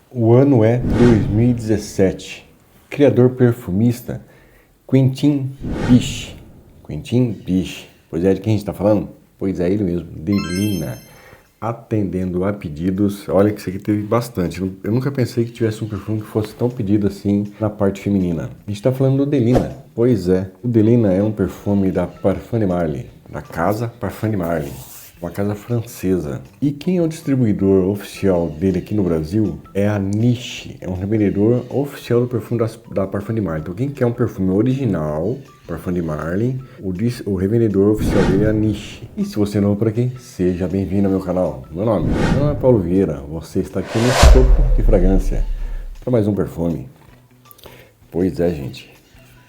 O ano é 2017. Criador perfumista Quentin Biche. Quentin Biche. Pois é, de quem a gente está falando? Pois é, ele mesmo, Delina. Atendendo a pedidos. Olha que isso aqui teve bastante. Eu nunca pensei que tivesse um perfume que fosse tão pedido assim na parte feminina. A gente está falando do Delina. Pois é, o Delina é um perfume da Parfum de Marly, da casa Parfum de Marly, uma casa francesa. E quem é o distribuidor oficial dele aqui no Brasil é a Niche. É um revendedor oficial do perfume da Parfum de Marly. Então quem quer um perfume original, Parfum de Marly, o revendedor oficial dele é a Niche. E se você é novo por aqui, seja bem-vindo ao meu canal. Meu nome é Paulo Vieira. Você está aqui no Topo de Fragrância para mais um perfume. Pois é, gente.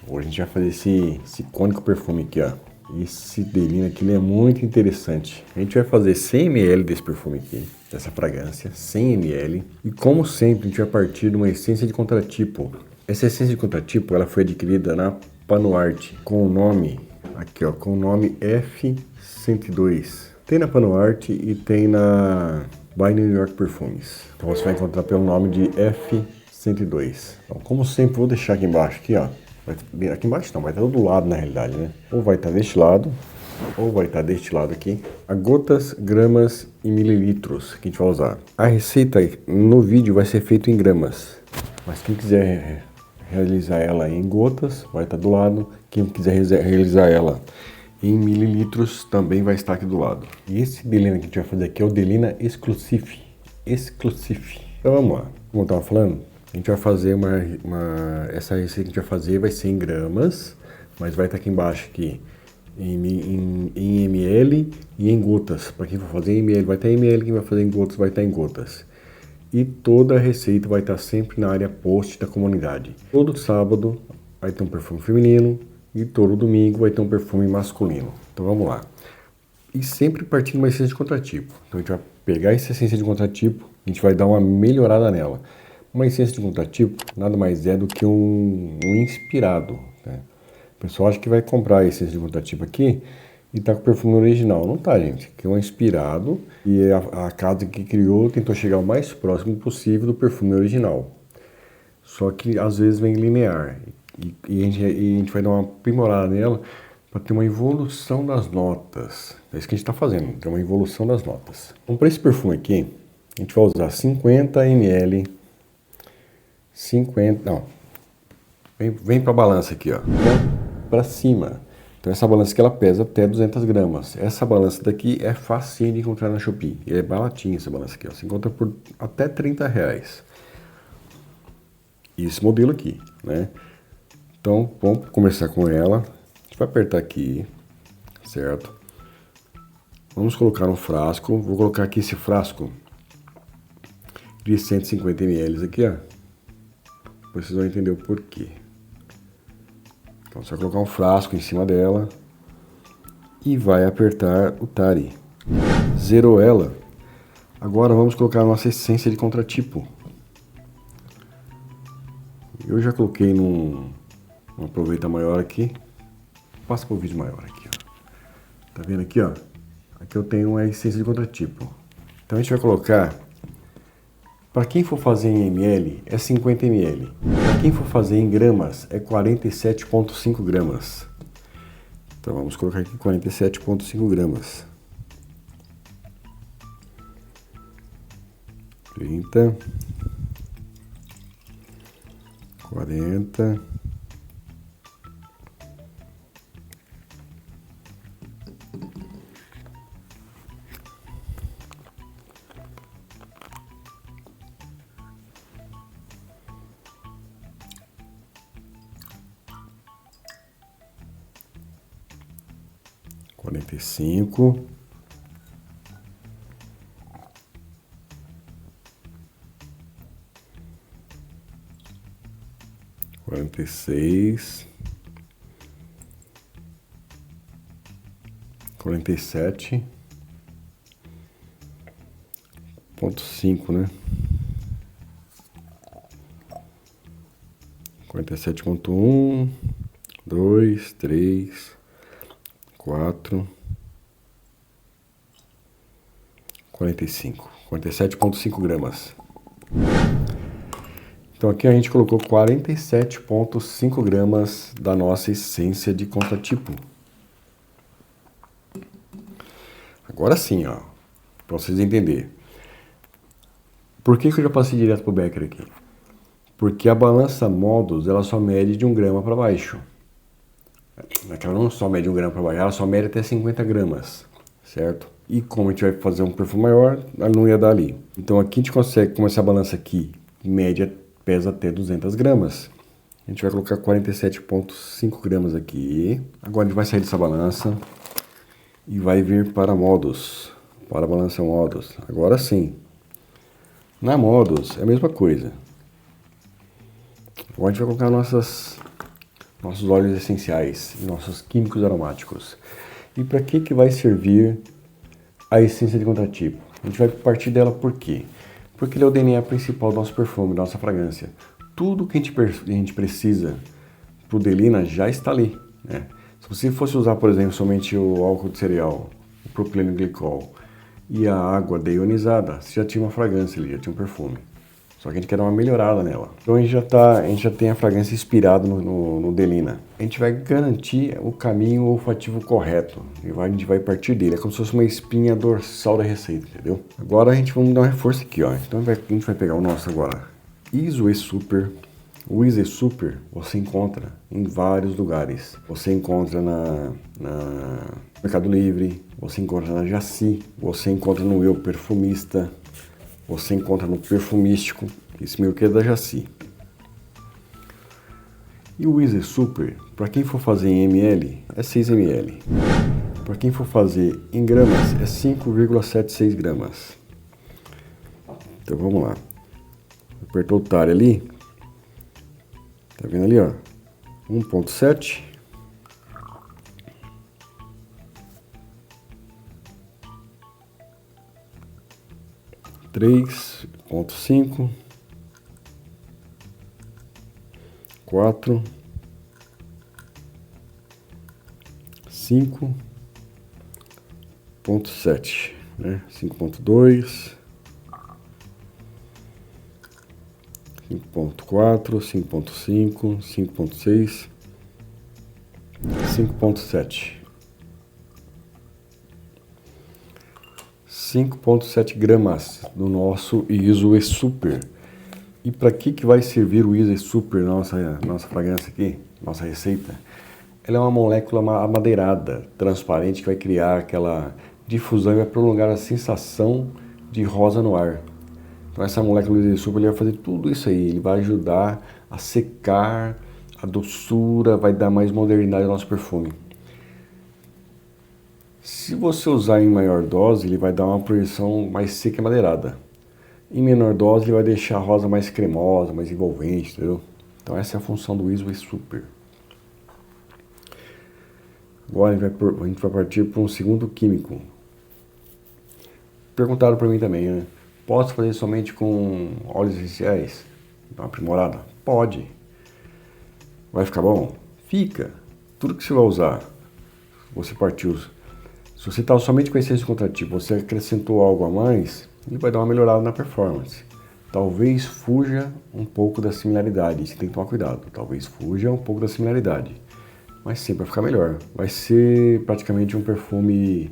Hoje a gente vai fazer esse icônico perfume aqui, ó. Esse Delina aqui, ele é muito interessante. A gente vai fazer 100 ml desse perfume aqui, dessa fragrância, 100 ml. E como sempre, a gente vai partir de uma essência de contratipo. Essa essência de contratipo, ela foi adquirida na Panuarte com o nome, aqui ó, com o nome F102. Tem na Panuarte e tem na By New York Perfumes. Então você vai encontrar pelo nome de F102. Então, como sempre, vou deixar aqui embaixo, aqui ó. Aqui embaixo não, vai estar do lado na realidade, né? Ou vai estar deste lado, ou vai estar deste lado aqui. A gotas, gramas e mililitros que a gente vai usar. A receita no vídeo vai ser feita em gramas, mas quem quiser realizar ela em gotas vai estar do lado. Quem quiser realizar ela em mililitros também vai estar aqui do lado. E esse Delina que a gente vai fazer aqui é o Delina Exclusive. Então vamos lá, como eu estava falando. A gente vai fazer essa receita que a gente vai fazer vai ser em gramas, mas vai estar aqui embaixo aqui em ml e em gotas. Para quem for fazer em ml vai estar em ml, quem vai fazer em gotas vai estar em gotas. E toda a receita vai estar sempre na área post da comunidade. Todo sábado vai ter um perfume feminino e todo domingo vai ter um perfume masculino. Então vamos lá. E sempre partindo de uma essência de contratipo. Então a gente vai pegar essa essência de contratipo, a gente vai dar uma melhorada nela. Uma essência de contratipo nada mais é do que um inspirado, né? O pessoal acha que vai comprar a essência de contratipo aqui e tá com o perfume original. Não tá, gente. Que é um inspirado e a casa que criou tentou chegar o mais próximo possível do perfume original. Só que às vezes vem linear. E a gente vai dar uma aprimorada nela para ter uma evolução das notas. É isso que a gente está fazendo, ter uma evolução das notas. Então, para esse perfume aqui, a gente vai usar 50 ml. 50, não, vem para a balança aqui, ó, para cima. Então essa balança aqui ela pesa até 200 gramas. Essa balança daqui é facinho de encontrar na Shopee. E é baratinha essa balança aqui, ó. Você encontra por até R$30. E esse modelo aqui, né? Então vamos começar com ela. A gente vai apertar aqui, certo? Vamos colocar no frasco. Vou colocar aqui esse frasco de 150 ml aqui, ó. Vocês vão entender o porquê. Então você vai colocar um frasco em cima dela e vai apertar o Tari. Zerou ela. Agora vamos colocar a nossa essência de contratipo. Eu já coloquei num aproveita maior aqui. Passa para o vídeo maior aqui, ó. Tá vendo aqui, ó? Aqui eu tenho a essência de contratipo. Então a gente vai colocar. Para quem for fazer em ml, é 50 ml. Para quem for fazer em gramas, é 47,5 gramas. Então vamos colocar aqui 47,5 gramas. 30, 40, 45, 46, 47,5, né? 47,1, 2, 3, 4, 45, 47,5 gramas. Então aqui a gente colocou 47,5 gramas da nossa essência de contratipo. Agora sim, ó, para vocês entenderem. Por que eu já passei direto pro Becker aqui? Porque a balança Modus, ela só mede de 1 grama para baixo. Ela não só mede 1 grama para baixo, ela só mede até 50 gramas, certo? E como a gente vai fazer um perfume maior, ela não ia dar ali. Então aqui a gente consegue, como essa balança aqui, média, pesa até 200 gramas. A gente vai colocar 47,5 gramas aqui. Agora a gente vai sair dessa balança e vai vir para Modus, para a balança Modus. Agora sim. Na Modus é a mesma coisa. Agora a gente vai colocar nossos óleos essenciais, nossos químicos aromáticos. E para que vai servir a essência de contratipo? A gente vai partir dela por quê? Porque ele é o DNA principal do nosso perfume, da nossa fragrância. Tudo que a gente precisa para o Delina já está ali, né? Se você fosse usar, por exemplo, somente o álcool de cereal, o propileno glicol e a água deionizada, você já tinha uma fragrância ali, já tinha um perfume. Só que a gente quer dar uma melhorada nela. Então a gente já tem a fragrância inspirada no Delina. A gente vai garantir o caminho olfativo correto. E a gente vai partir dele. É como se fosse uma espinha dorsal da receita, entendeu? Agora a gente vai dar um reforço aqui, ó. Então a gente vai pegar o nosso agora. ISO E-Super. O ISO E-Super você encontra em vários lugares. Você encontra no Mercado Livre, você encontra na Jaci, você encontra no Eu Perfumista, você encontra no Perfumístico, esse meu que é da Jaci. E o ISO E-Super, para quem for fazer em ml, é 6 ml. Para quem for fazer em gramas, é 5,76 gramas. Então vamos lá. Apertou o talhe ali. Tá vendo ali, ó? 1,7. Três ponto cinco, 4, 5,7, né? 5,2, 5,4, 5,5, 5,6, 5,7. 5,7 gramas do nosso ISO E-Super. E para que vai servir o ISO E-Super, nossa fragrância aqui, nossa receita? Ela é uma molécula amadeirada, transparente, que vai criar aquela difusão e vai prolongar a sensação de rosa no ar. Então essa molécula do ISO E-Super ele vai fazer tudo isso aí, ele vai ajudar a secar a doçura, vai dar mais modernidade ao nosso perfume. Se você usar em maior dose, ele vai dar uma projeção mais seca e madeirada. Em menor dose, ele vai deixar a rosa mais cremosa, mais envolvente, entendeu? Então essa é a função do ISO E-Super. Agora a gente vai partir para um segundo químico. Perguntaram para mim também, né? Posso fazer somente com óleos essenciais? Dá uma aprimorada? Pode. Vai ficar bom? Fica. Tudo que você vai usar, você partiu. Se você está somente com a essência de contratipo, você acrescentou algo a mais, ele vai dar uma melhorada na performance. Talvez fuja um pouco da similaridade, você tem que tomar cuidado. Talvez fuja um pouco da similaridade, mas sempre vai ficar melhor. Vai ser praticamente um perfume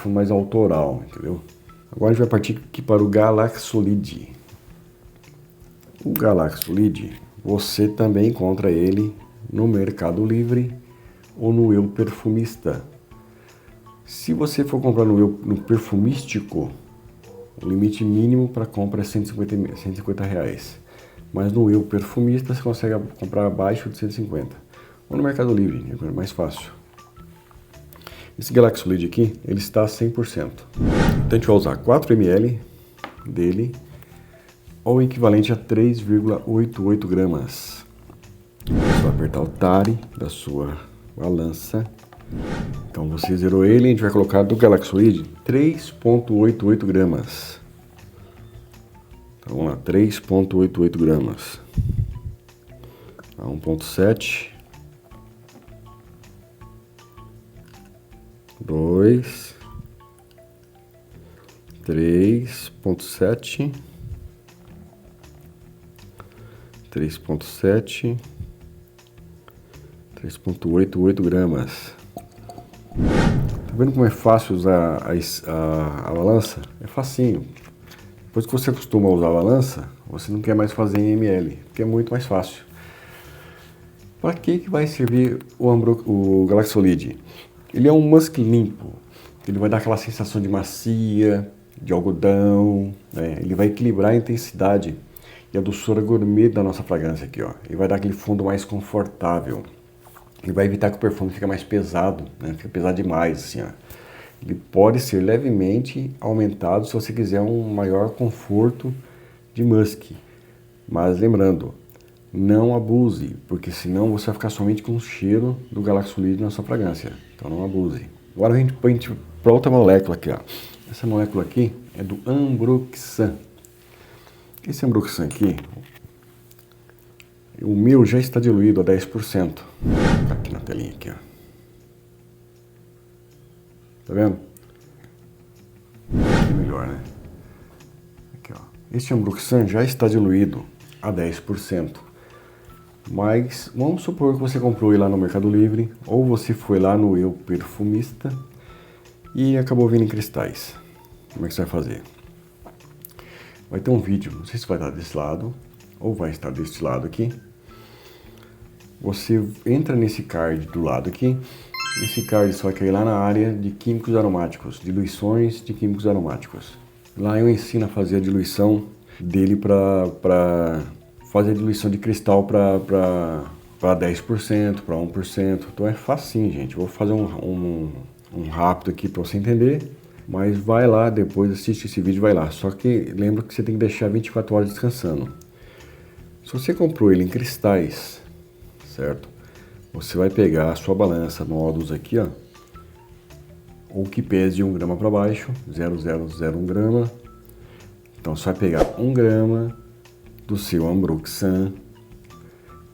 mais autoral, entendeu? Agora a gente vai partir aqui para o Galaxolid. O Galaxolid, você também encontra ele no Mercado Livre ou no Eu Perfumista. Se você for comprar no Perfumístico, o limite mínimo para compra é 150 reais. Mas no Eu Perfumista você consegue comprar abaixo de 150. Ou no Mercado Livre, é mais fácil. Esse Galaxolid aqui, ele está a 100%. Então a gente vai usar 4 ml dele, ou o equivalente a 3,88 gramas. Você vai apertar o tare da sua balança. Então você zerou ele, a gente vai colocar do Galaxolid 3,88 gramas. Então vamos lá, 3,88 gramas. A 1,7. 2. 3,7. 3,7, 3,88 gramas. Tá vendo como é fácil usar a balança? É facinho. Depois que você acostuma a usar a balança, você não quer mais fazer em ml, porque é muito mais fácil. Para que vai servir o Galaxolid? Ele é um musk limpo. Ele vai dar aquela sensação de macia, de algodão, né? Ele vai equilibrar a intensidade e a doçura gourmet da nossa fragrância aqui, ó. Ele vai dar aquele fundo mais confortável. Ele vai evitar que o perfume fique mais pesado, né? Fica pesado demais, assim, ó. Ele pode ser levemente aumentado se você quiser um maior conforto de musk. Mas lembrando, não abuse, porque senão você vai ficar somente com o cheiro do Galaxolid na sua fragrância. Então não abuse. Agora a gente põe para outra molécula aqui, ó. Essa molécula aqui é do Ambroxan. Esse Ambroxan aqui, o meu já está diluído a 10%. Tá aqui na telinha aqui, ó. Tá vendo? Aqui é melhor, né? Aqui, ó. Este Ambroxan já está diluído a 10%. Mas vamos supor que você comprou ele lá no Mercado Livre, ou você foi lá no Eu Perfumista e acabou vindo em cristais. Como é que você vai fazer? Vai ter um vídeo, não sei se vai estar desse lado, ou vai estar desse lado aqui. Você entra nesse card do lado aqui, esse card só vai cair lá na área de químicos aromáticos, diluições de químicos aromáticos. Lá eu ensino a fazer a diluição dele para fazer a diluição de cristal para 10%, para 1%. Então é facinho, gente. Vou fazer um rápido aqui para você entender. Mas vai lá, depois assiste esse vídeo, vai lá. Só que lembra que você tem que deixar 24 horas descansando. Se você comprou ele em cristais, certo? Você vai pegar a sua balança nódulos aqui, ó. Ou que pese de 1 grama para baixo, 0,001 grama. Então você vai pegar 1 grama do seu Ambroxan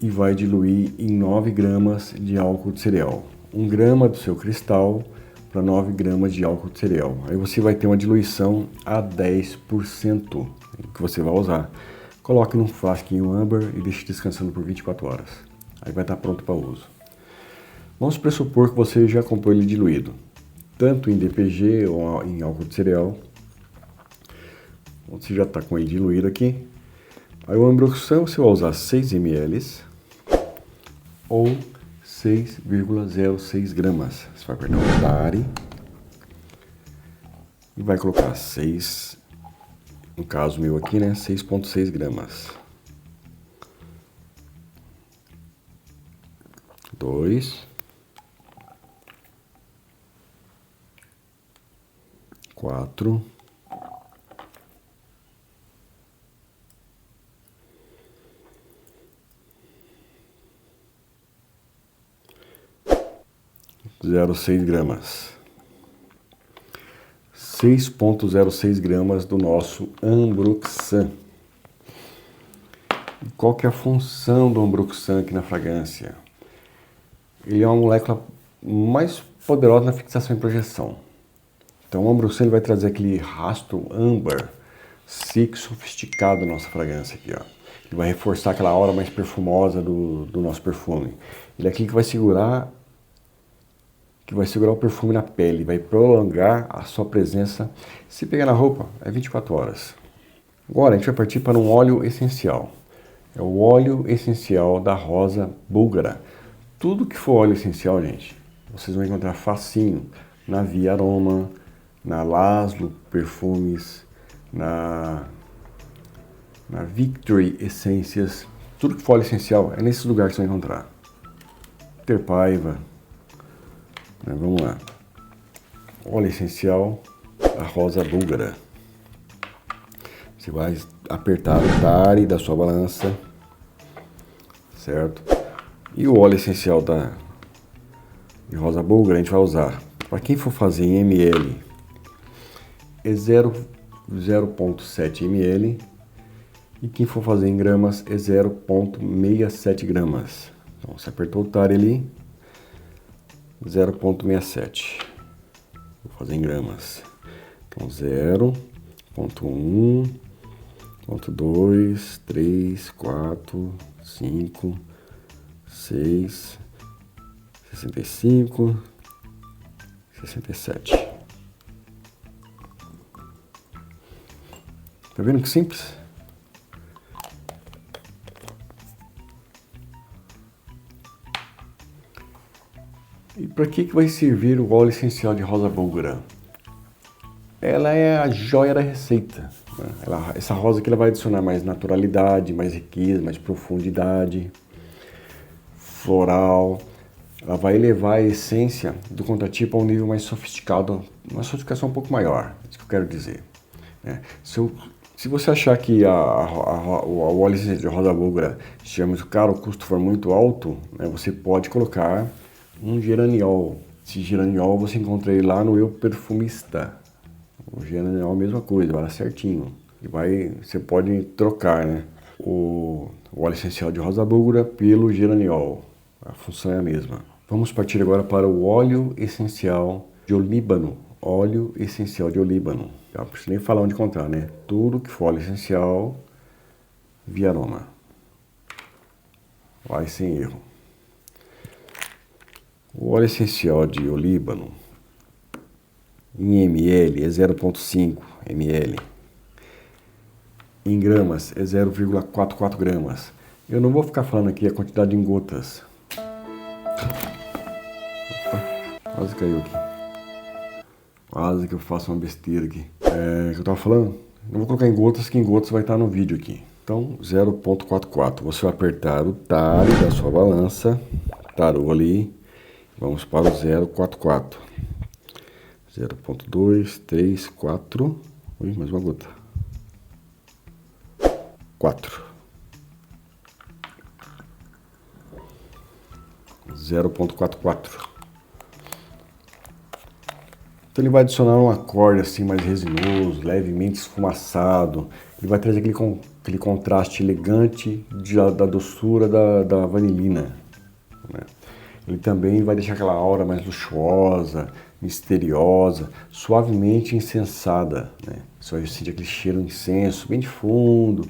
e vai diluir em 9 gramas de álcool de cereal. 1 grama do seu cristal para 9 gramas de álcool de cereal. Aí você vai ter uma diluição a 10% que você vai usar. Coloque num frasquinho âmbar e deixe descansando por 24 horas. Aí vai estar pronto para uso. Vamos pressupor que você já comprou ele diluído, tanto em DPG ou em álcool de cereal. Você já está com ele diluído aqui. Aí o Ambroxan você vai usar 6 ml ou 6,06 gramas. Você vai apertar o Tare e vai colocar 6, no caso meu aqui, né, 6,6 gramas. 2, 4, 0,6 gramas. 6,06 gramas do nosso Ambroxan. E qual que é a função do Ambroxan aqui na fragrância? Ele é uma molécula mais poderosa na fixação e projeção. Então o Ambroxan ele vai trazer aquele rastro âmbar, seco, sofisticado da nossa fragrância aqui, ó. Ele vai reforçar aquela aura mais perfumosa do nosso perfume. Ele é aquele que vai segurar o perfume na pele, vai prolongar a sua presença. Se pegar na roupa, é 24 horas. Agora a gente vai partir para um óleo essencial. É o óleo essencial da rosa búlgara. Tudo que for óleo essencial, gente, vocês vão encontrar facinho na Via Aroma, na Laszlo Perfumes, na Victory Essências. Tudo que for óleo essencial é nesse lugar que você vai encontrar. Terpaiva. Vamos lá. Óleo essencial da rosa búlgara. Você vai apertar o Tare da sua balança, certo? E o óleo essencial de rosa búlgara a gente vai usar. Para quem for fazer em ml, é 0,7 ml. E quem for fazer em gramas é 0,67 gramas. Então você apertou o Tare ali, 0,67. Vou fazer em gramas. Então 0,1 2, 3, 4, 5, 6, 65, 67. Tá vendo que simples? E para que vai servir o óleo essencial de rosa búlgara? Ela é a joia da receita. Essa rosa aqui ela vai adicionar mais naturalidade, mais riqueza, mais profundidade, floral. Ela vai elevar a essência do contratipo a um nível mais sofisticado, uma sofisticação um pouco maior, é isso que eu quero dizer. Se você achar que o óleo de rosa búlgara estiver muito caro, o custo for muito alto, você pode colocar um geraniol. Esse geraniol você encontra ele lá no Eu Perfumista. O geraniol é a mesma coisa, vai lá certinho. Você pode trocar, o óleo essencial de rosa búlgara pelo geraniol. A função é a mesma. Vamos partir agora para o óleo essencial de olíbano. Óleo essencial de olíbano. Não preciso nem falar onde encontrar, Tudo que for óleo essencial, via aroma. Vai sem erro. O óleo essencial de olíbano, em ml, é 0,5 ml. Em gramas, é 0,44 gramas. Eu não vou ficar falando aqui a quantidade em gotas. Opa, quase caiu aqui. Quase que eu faço uma besteira aqui. Que eu tava falando? Não vou colocar em gotas, que em gotas vai estar no vídeo aqui. Então, 0,44. Você vai apertar o taro da sua balança. Tarou ali. Vamos para o 0,44. 0,2, 3, 4. Ui, mais uma gota. 4. 0,44. Então ele vai adicionar um acorde assim mais resinoso, levemente esfumaçado. Ele vai trazer aquele contraste elegante da doçura da vanilina. Ele também vai deixar aquela aura mais luxuosa, misteriosa, suavemente incensada. Você vai sentir aquele cheiro de incenso bem de fundo.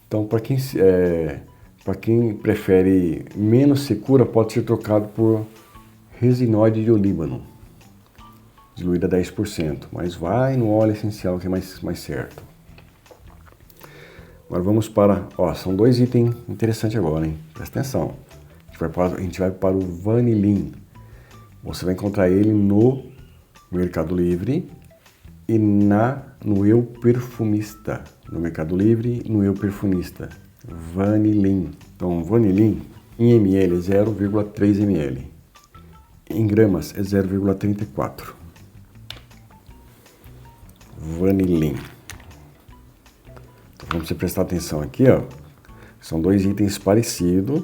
Então, para quem prefere menos secura, pode ser trocado por resinoide de olíbano, diluída 10%, mas vai no óleo essencial que é mais certo. Agora vamos para, são dois itens interessantes agora, Presta atenção. A gente vai para o Vanillin. Você vai encontrar ele no Mercado Livre e no Eu Perfumista. No Mercado Livre e no Eu Perfumista. Vanillin. Então, Vanillin em ml é 0,3 ml. Em gramas é 0,34. Vanillin. Então, vamos prestar atenção aqui, São dois itens parecidos,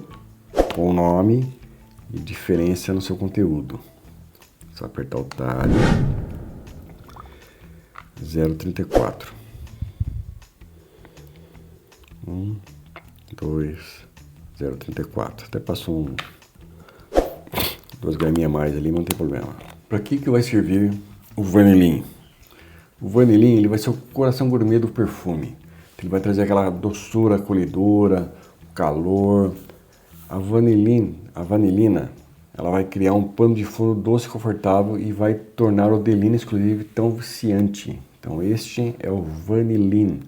com nome e diferença no seu conteúdo. Só apertar o talho. 0,34. 2, 0,34. Até passou 2 graminhas a mais ali, mas não tem problema. Para que vai servir o Vanillin? O Vanillin ele vai ser o coração gourmet do perfume. Ele vai trazer aquela doçura acolhedora, calor. A vanilina, ela vai criar um pano de fundo doce e confortável e vai tornar o delírio exclusivo tão viciante. Então este é o Vanillin,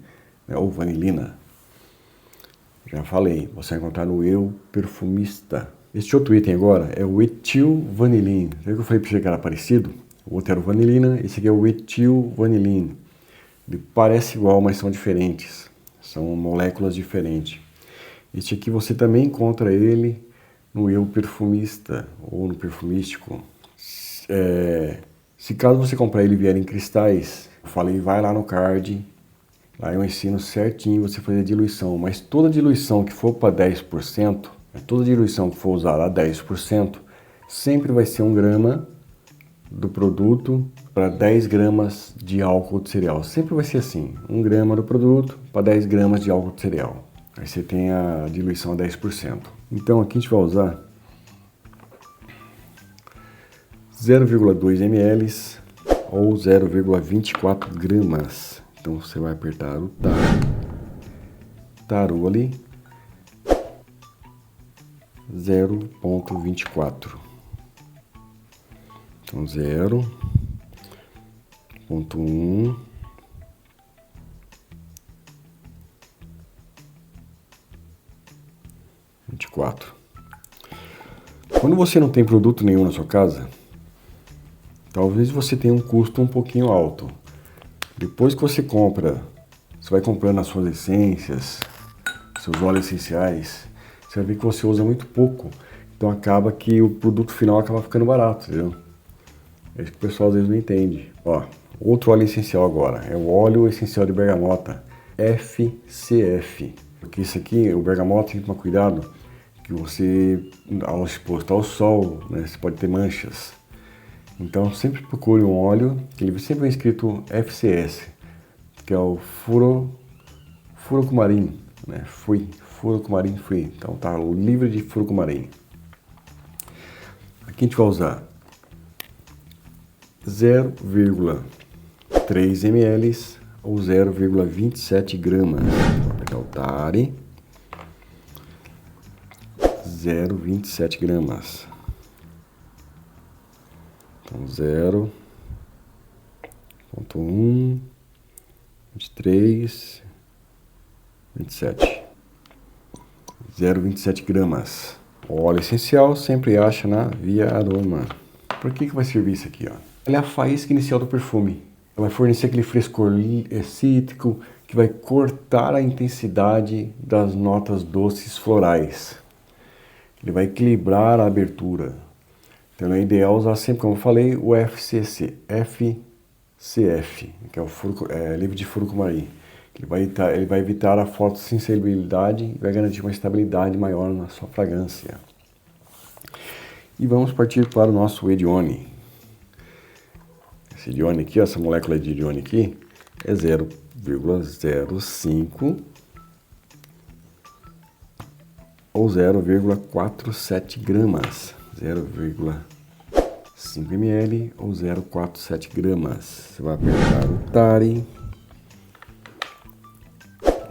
ou vanilina. Já falei, você vai encontrar no Eu Perfumista. Este outro item agora é o Etil Vanillin. Viu que eu falei para você que era parecido? O outro era o vanilina, esse aqui é o Etil Vanillin. Ele parece igual, mas são diferentes. São moléculas diferentes. Este aqui você também encontra ele no Eu Perfumista ou no Perfumístico. Se caso você comprar ele e vier em cristais, eu falei, vai lá no card, lá eu ensino certinho você fazer a diluição. Mas toda diluição que for para 10%, toda diluição que for usada a 10%, sempre vai ser 1 grama do produto para 10 gramas de álcool de cereal. Sempre vai ser assim, 1 grama do produto para 10 gramas de álcool de cereal. Aí você tem a diluição a 10%. Então aqui a gente vai usar 0,2 ml ou 0,24 gramas. Então você vai apertar o tab. Taroli 0,24. Então 0,1 24. Quando você não tem produto nenhum na sua casa, talvez você tenha um custo um pouquinho alto. Depois que você compra, você vai comprando as suas essências, seus óleos essenciais, você vai ver que você usa muito pouco. Então acaba que o produto final acaba ficando barato, entendeu? É isso que o pessoal às vezes não entende. Ó, outro óleo essencial agora, é o óleo essencial de bergamota, FCF. Porque isso aqui, o bergamota, tem que tomar cuidado, que você, ao exposto ao sol, né, você pode ter manchas. Então sempre procure um óleo, que ele sempre é escrito FCS, que é o furocumarim, né? Furocumarim free. Então tá o livre de furocumarim. Aqui a gente vai usar 0,3 ml ou 0,27 gramas. Vou apertar o Tari. 0,27 gramas. Então 0,1, 23, 27. 0,27 gramas. O óleo essencial sempre acha na Via Aroma. Por que vai servir isso aqui, ó? Ela é a faísca inicial do perfume. Ela vai fornecer aquele frescor cítrico que vai cortar a intensidade das notas doces florais. Ele vai equilibrar a abertura. Então é ideal usar sempre, como eu falei, o FCF, que é o livre de furocumarim. Ele vai evitar a fotossensibilidade e vai garantir uma estabilidade maior na sua fragrância. E vamos partir para o nosso Edione. Esse Edione aqui, essa molécula de Edione aqui, é 0,05 ou 0,47 gramas. 0,5 ml ou 0,47 gramas. Você vai apertar o Tari.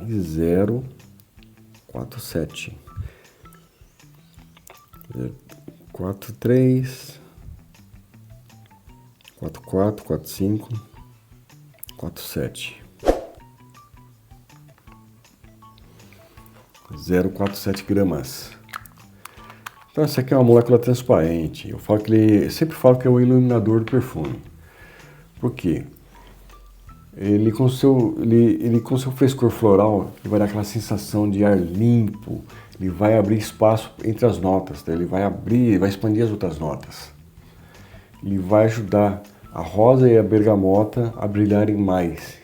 0,47. 43, 44, 45, 47. 0,47 gramas. Então essa aqui é uma molécula transparente. Eu sempre falo que é o iluminador do perfume. Por quê? Ele com seu frescor floral, ele vai dar aquela sensação de ar limpo. Ele vai abrir espaço entre as notas, tá? Ele vai expandir as outras notas. Ele vai ajudar a rosa e a bergamota a brilharem mais.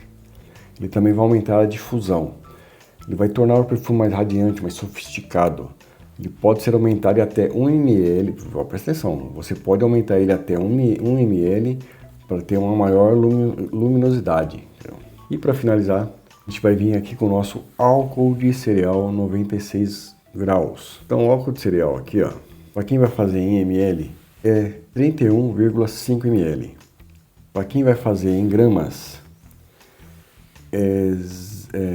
Ele também vai aumentar a difusão. Ele vai tornar o perfume mais radiante, mais sofisticado. Ele pode ser aumentado até 1 ml. Presta atenção, você pode aumentar ele até 1 ml para ter uma maior luminosidade. E para finalizar, a gente vai vir aqui com o nosso álcool de cereal 96 graus. Então o álcool de cereal aqui, ó, para quem vai fazer em ml, é 31,5 ml. Para quem vai fazer em gramas, é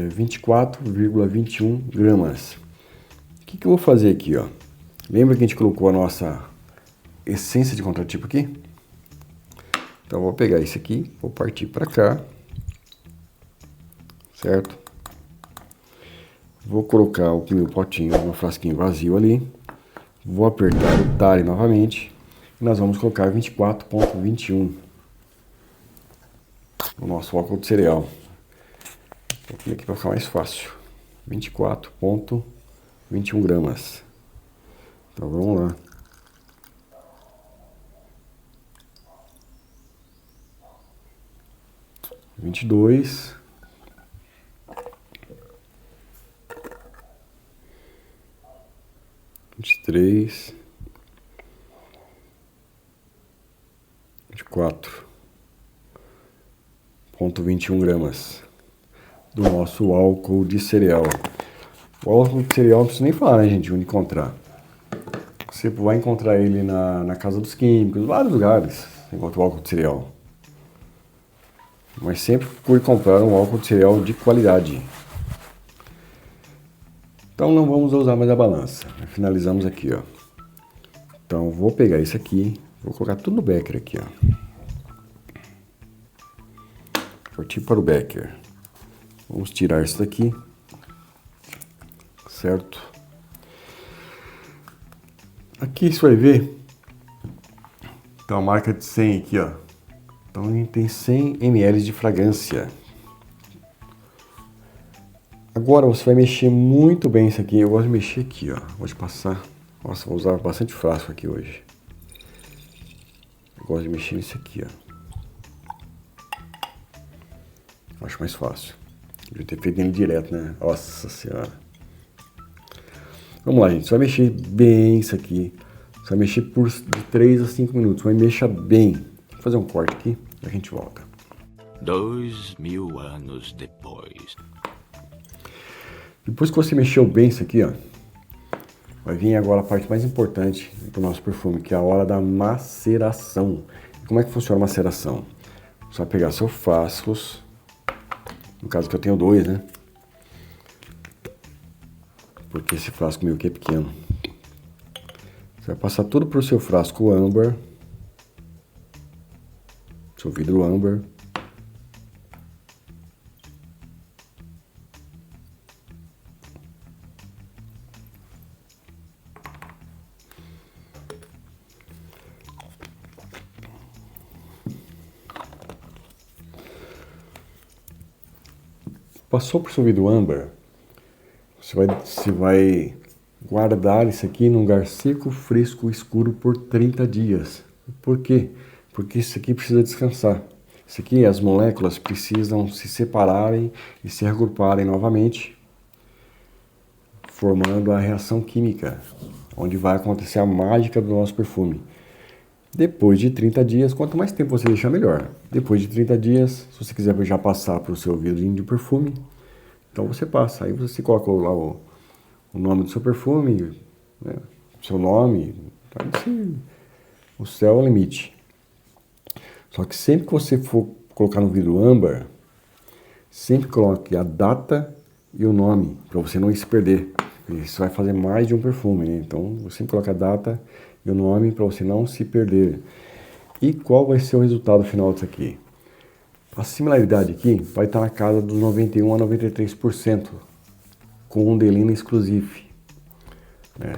24,21 gramas. O que eu vou fazer aqui, ó? Lembra que a gente colocou a nossa essência de contratipo aqui? Então eu vou pegar esse aqui, vou partir para cá, certo? Vou colocar o meu potinho, meu frasquinho vazio ali. Vou apertar o Tari novamente e nós vamos colocar 24,21 no nosso álcool de cereal. Vou colocar aqui para ficar mais fácil. 24,21 gramas. Então vamos lá. Vinte e dois, 23, 24,21 gramas do nosso álcool de cereal. O álcool de cereal não precisa nem falar, né, gente, onde encontrar. Você vai encontrar ele na Casa dos Químicos, em vários lugares você encontra o álcool de cereal. Mas sempre procure comprar um álcool de cereal de qualidade. Então não vamos usar mais a balança. Finalizamos aqui, ó. Então vou pegar isso aqui, vou colocar tudo no becker aqui, ó. Partir para o becker. Vamos tirar isso daqui, certo? Aqui você vai ver, tá uma marca de 100 aqui, ó. Então tem 100 ml de fragrância. Agora você vai mexer muito bem isso aqui. Eu gosto de mexer aqui, ó. Vou te passar. Nossa, vou usar bastante frasco aqui hoje. Eu gosto de mexer nisso aqui, ó. Acho mais fácil. Devia ter feito ele direto, né? Nossa senhora. Vamos lá, gente. Você vai mexer bem isso aqui. Você vai mexer por de 3 a 5 minutos. Vai mexer bem. Vou fazer um corte aqui e a gente volta. 2000 anos depois. Depois que você mexeu bem isso aqui, ó, vai vir agora a parte mais importante do nosso perfume, que é a hora da maceração. Como é que funciona a maceração? Você vai pegar seus frascos, no caso que eu tenho 2, né? Porque esse frasco meu aqui é pequeno. Você vai passar tudo pro seu frasco âmbar, seu vidro âmbar. Passou por seu vidro âmbar, você vai guardar isso aqui num lugar seco, fresco, escuro por 30 dias. Por quê? Porque isso aqui precisa descansar. Isso aqui, as moléculas precisam se separarem e se agruparem novamente, formando a reação química, onde vai acontecer a mágica do nosso perfume. Depois de 30 dias, quanto mais tempo você deixar, melhor. Depois de 30 dias, se você quiser já passar para o seu vidrinho de perfume, então você passa. Aí você coloca lá o nome do seu perfume, né, seu nome, o céu é o limite. Só que sempre que você for colocar no vidro âmbar, sempre coloque a data e o nome, para você não se perder. Você vai fazer mais de um perfume, né? Então você sempre coloca a data e o nome para você não se perder. E qual vai ser o resultado final disso aqui? A similaridade aqui vai estar na casa dos 91 a 93% com o Delina Exclusive, né?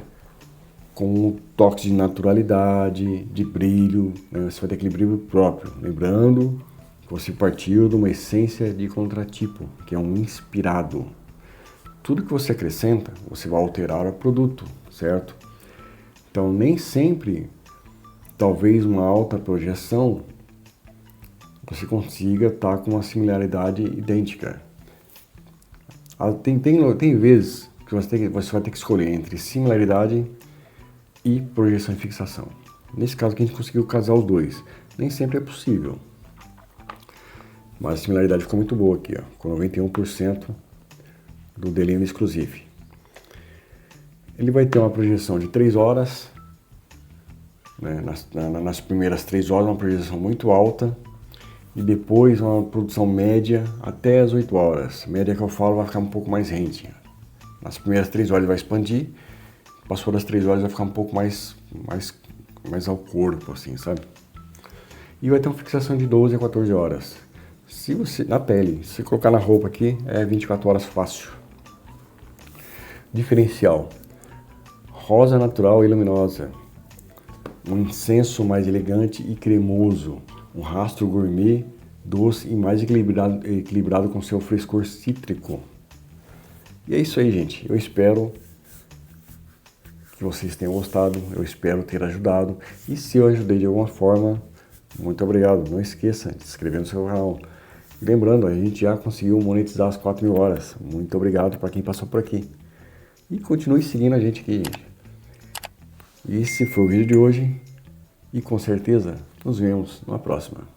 Com um toque de naturalidade, de brilho, né? Você vai ter aquele brilho próprio. Lembrando que você partiu de uma essência de contratipo, que é um inspirado. Tudo que você acrescenta, você vai alterar o produto, certo? Então, nem sempre, talvez uma alta projeção, você consiga estar com uma similaridade idêntica. Tem vezes que você vai ter que escolher entre similaridade e projeção e fixação. Nesse caso aqui a gente conseguiu casar os dois. Nem sempre é possível. Mas a similaridade ficou muito boa aqui, ó, com 91% do Delina Exclusive. Ele vai ter uma projeção de 3 horas, né? Nas primeiras 3 horas uma projeção muito alta, e depois uma produção média até as 8 horas. Média que eu falo vai ficar um pouco mais rente. Nas primeiras 3 horas ele vai expandir, passou das 3 horas vai ficar um pouco mais ao corpo, assim, sabe? E vai ter uma fixação de 12 a 14 horas. Se você, na pele, se colocar na roupa aqui, é 24 horas fácil. Diferencial: rosa natural e luminosa, um incenso mais elegante e cremoso, um rastro gourmet, doce e mais equilibrado com seu frescor cítrico. E é isso aí, gente. Eu espero que vocês tenham gostado, eu espero ter ajudado. E se eu ajudei de alguma forma, muito obrigado. Não esqueça de se inscrever no seu canal. Lembrando, a gente já conseguiu monetizar as 4.000 horas. Muito obrigado para quem passou por aqui. E continue seguindo a gente aqui. Esse foi o vídeo de hoje. E com certeza nos vemos na próxima.